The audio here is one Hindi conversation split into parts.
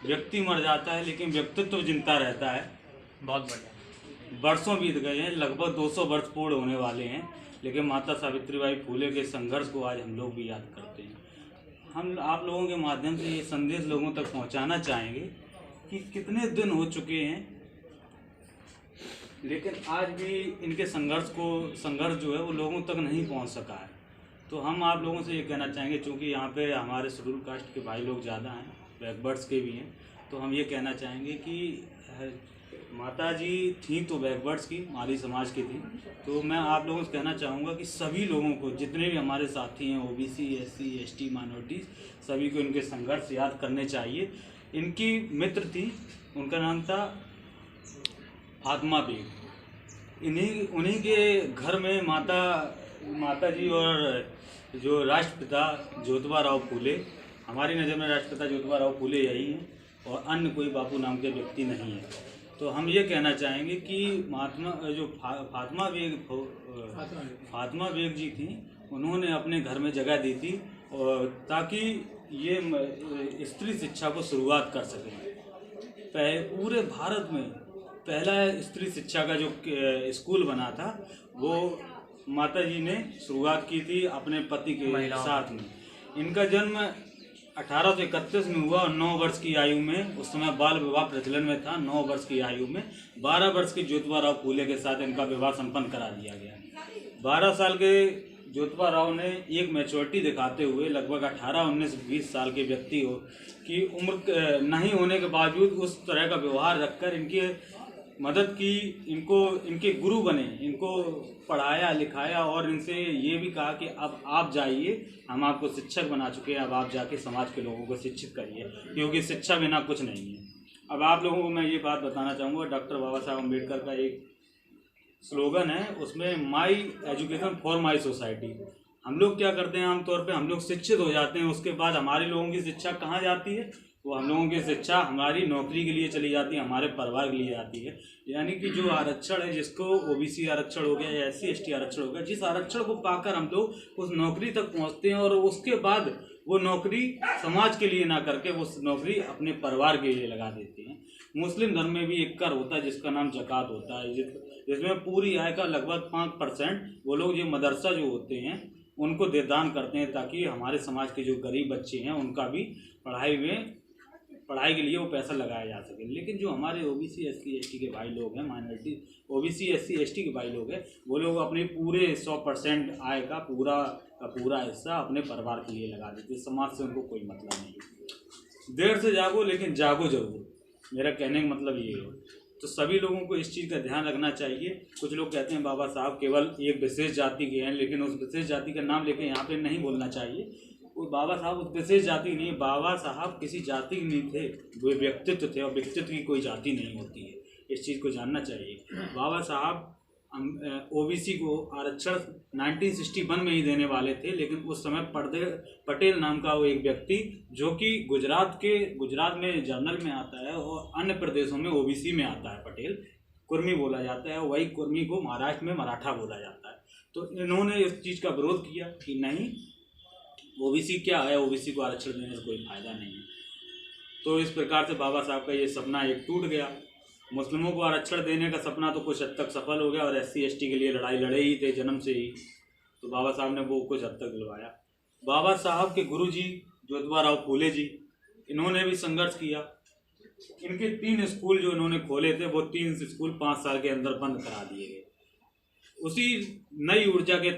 व्यक्ति मर जाता है लेकिन व्यक्तित्व जिंदा रहता है। बहुत बढ़िया। वर्षों बीत गए हैं, लगभग 200 वर्ष पूर्ण होने वाले हैं, लेकिन माता सावित्रीबाई फुले के संघर्ष को आज हम लोग भी याद करते हैं। हम आप लोगों के माध्यम से ये संदेश लोगों तक पहुंचाना चाहेंगे कि कितने दिन हो चुके हैं, लेकिन आज भी इनके संघर्ष जो है वो लोगों तक नहीं पहुंच सका है। तो हम आप लोगों से ये कहना चाहेंगे, चूँकि यहाँ पे हमारे शेड्यूल कास्ट के भाई लोग ज़्यादा हैं, बैकवर्ड्स के भी हैं, तो हम ये कहना चाहेंगे कि माता जी थी तो बैकवर्ड्स की, माली समाज की थी। तो मैं आप लोगों से कहना चाहूँगा कि सभी लोगों को, जितने भी हमारे साथी हैं ओबीसी, एससी, एसटी, माइनॉरिटीज़, सभी को इनके संघर्ष याद करने चाहिए। इनकी मित्र थी, उनका नाम था फातिमा बेग। उन्हीं के घर में माता जी और जो राष्ट्रपिता ज्योतिबा राव फूले, हमारी नज़र में राष्ट्रपिता ज्योतिबा राव फूले यही हैं और अन्य कोई बापू नाम के व्यक्ति नहीं है। तो हम ये कहना चाहेंगे कि फातिमा बेग जी थी, उन्होंने अपने घर में जगह दी थी और ताकि ये स्त्री शिक्षा को शुरुआत कर सकें। पूरे भारत में पहला स्त्री शिक्षा का जो स्कूल बना था वो माता जी ने शुरुआत की थी अपने पति के साथ में। इनका जन्म 1831 में हुआ और 9 वर्ष की आयु में, उस समय बाल विवाह प्रचलन में था, 9 वर्ष की आयु में 12 वर्ष के ज्योतिबा राव फूले के साथ इनका विवाह संपन्न करा दिया गया। 12 साल के ज्योतिबा राव ने एक मैच्योरिटी दिखाते हुए लगभग 18, 19, 20 साल के व्यक्ति की उम्र नहीं होने के बावजूद उस तरह का व्यवहार रखकर इनकी मदद की, इनके गुरु बने, इनको पढ़ाया लिखाया और इनसे ये भी कहा कि अब आप जाइए, हम आपको शिक्षक बना चुके हैं, अब आप जाके समाज के लोगों को शिक्षित करिए, क्योंकि शिक्षा बिना कुछ नहीं है। अब आप लोगों को मैं ये बात बताना चाहूँगा, डॉक्टर बाबा साहब अम्बेडकर का एक स्लोगन है, उसमें my education for my society. हम लोग क्या करते हैं, आमतौर पे हम लोग शिक्षित हो जाते हैं, उसके बाद हमारे लोगों की शिक्षा कहाँ जाती है? वो हम लोगों की शिक्षा हमारी नौकरी के लिए चली जाती है, हमारे परिवार के लिए जाती है। यानी कि जो आरक्षण है, जिसको ओबीसी आरक्षण हो गया या एससी एसटी आरक्षण हो गया, जिस आरक्षण को पाकर हम लोग उस नौकरी तक पहुंचते हैं और उसके बाद वो नौकरी समाज के लिए ना करके वो नौकरी अपने परिवार के लिए लगा देते हैं। मुस्लिम धर्म में भी एक कर होता है जिसका नाम ज़कात होता है, जिसमें पूरी आय का लगभग 5% वो लोग जो मदरसा जो होते हैं उनको दान करते हैं, ताकि हमारे समाज के जो गरीब बच्चे हैं उनका भी पढ़ाई के लिए वो पैसा लगाया जा सके। लेकिन जो हमारे ओबीसी एससी एसटी के भाई लोग हैं, माइनॉरिटी ओबीसी एससी एसटी के भाई लोग हैं, वो लोग अपने पूरे 100% आय का पूरा हिस्सा अपने परिवार के लिए लगा देते हैं। समाज से उनको कोई मतलब नहीं। देर से जागो लेकिन जागो जरूर, मेरा कहने का मतलब ये है। तो सभी लोगों को इस चीज़ का ध्यान रखना चाहिए। कुछ लोग कहते हैं बाबा साहब केवल एक विशेष जाति के हैं, लेकिन उस विशेष जाति का नाम लेके यहाँ पे नहीं बोलना चाहिए। वो बाबा साहब उस विशेष जाति नहीं, बाबा साहब किसी जाति के नहीं थे, वो व्यक्तित्व थे और व्यक्तित्व की कोई जाति नहीं होती है, इस चीज़ को जानना चाहिए। बाबा साहब ओबीसी को आरक्षण 1961 में ही देने वाले थे, लेकिन उस समय पटेल नाम का वो एक व्यक्ति, जो कि गुजरात में जनरल में आता है और अन्य प्रदेशों में ओबीसी में आता है, पटेल कुर्मी बोला जाता है, वही कुर्मी को महाराष्ट्र में मराठा बोला जाता है। तो इन्होंने इस चीज़ का विरोध किया कि नहीं, ओबीसी क्या है, ओबीसी को आरक्षण देने से कोई फायदा नहीं है। तो इस प्रकार से बाबा साहब का ये सपना एक टूट गया। मुस्लिमों को आरक्षण देने का सपना तो कुछ हद तक सफल हो गया और एससी एसटी के लिए लड़ाई लड़े ही थे जन्म से ही, तो बाबा साहब ने वो कुछ हद तक दिलवाया। बाबा साहब के गुरुजी ज्योतिबा राव फूले जी, इन्होंने भी संघर्ष किया। इनके 3 स्कूल जो इन्होंने खोले थे, वो 3 स्कूल 5 साल के अंदर बंद करा दिए गए। उसी नई ऊर्जा के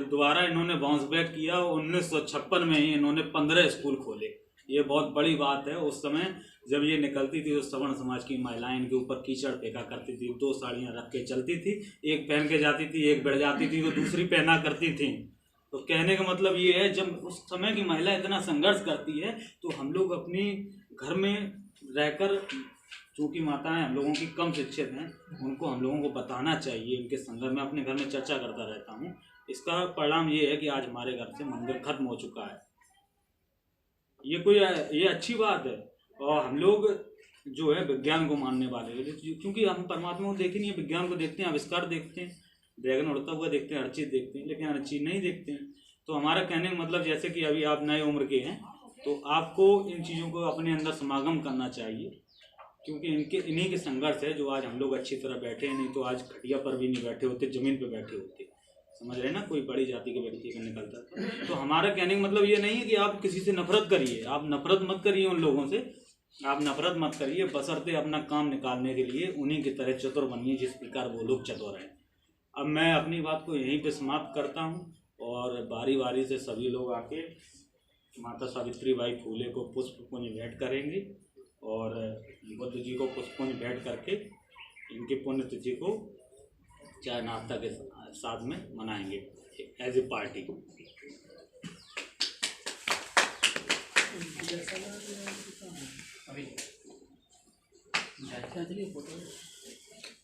द्वारा इन्होंने बाउंस बैक किया। 1956 में ही इन्होंने 15 स्कूल खोले। ये बहुत बड़ी बात है। उस समय जब ये निकलती थी, उस सवर्ण समाज की महिलाएं इनके ऊपर कीचड़ फेंका करती थी, 2 साड़ियाँ रख के चलती थी, एक पहन के जाती थी, एक बैठ जाती थी तो दूसरी पहना करती थी। तो कहने का मतलब ये है, जब उस समय की महिला इतना संघर्ष करती है तो हम लोग अपनी घर में रहकर, चूँकि माताएं हम लोगों की कम शिक्षित हैं, उनको हम लोगों को बताना चाहिए इनके संदर्भ में। अपने घर में चर्चा करता रहता हूँ। इसका परिणाम ये है कि आज हमारे घर से मंदिर खत्म हो चुका है। ये अच्छी बात है। और हम लोग जो है विज्ञान को मानने वाले, क्योंकि हम परमात्मा को देखे नहीं, विज्ञान को देखते हैं, आविष्कार देखते हैं, ड्रैगन उड़ता हुआ देखते हैं, हर चीज़ देखते हैं, लेकिन हर चीज़ नहीं देखते हैं। तो हमारा कहने का मतलब, जैसे कि अभी आप नए उम्र के हैं तो आपको इन चीज़ों को अपने अंदर समागम करना चाहिए, क्योंकि इन्हीं के संघर्ष है जो आज हम लोग अच्छी तरह बैठे हैं। नहीं तो आज खटिया पर भी नहीं बैठे होते, ज़मीन पे बैठे होते। समझ रहे हैं ना, कोई बड़ी जाति के व्यक्ति का निकलता। तो हमारा कहने का मतलब ये नहीं है कि आप किसी से नफरत करिए, आप नफरत मत करिए उन लोगों से, आप नफरत मत करिए, बशर्ते अपना काम निकालने के लिए उन्हीं की तरह चतुर बनिए जिस प्रकार वो लोग चतुर हैं। अब मैं अपनी बात को यहीं पे समाप्त करता हूँ और बारी बारी से सभी लोग आके माता सावित्रीबाई फूले को पुष्प पुंज भेंट करेंगे और बुद्ध जी को पुष्प पुंज भेंट करके इनके पुण्यतिथि को चाय नाश्ता के साथ में मनाएंगे एज ए पार्टी।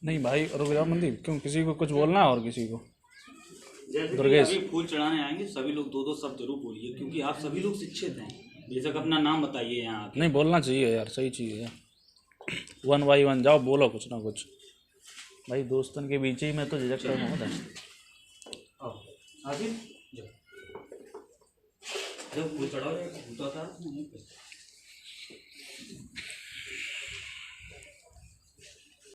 नहीं भाई, रुक जाओ मनदीप, क्यों किसी को कुछ बोलना है और किसी को? जैसे कि दुर्गेश, अभी फूल चढ़ाने आएंगे सभी लोग दो दो शब्द जरूर बोलिए, क्योंकि आप सभी लोग शिक्षित हैं। बेशक अपना नाम बताइए यहाँ आके। नहीं बोलना चाहिए यार, सही चीज़ है। 1 बाई 1 जाओ, बोलो कुछ ना कुछ। भाई दोस्तन के बीच ही में तो झिझक कर होता है। आगे जब फूल चढ़ाओ होता था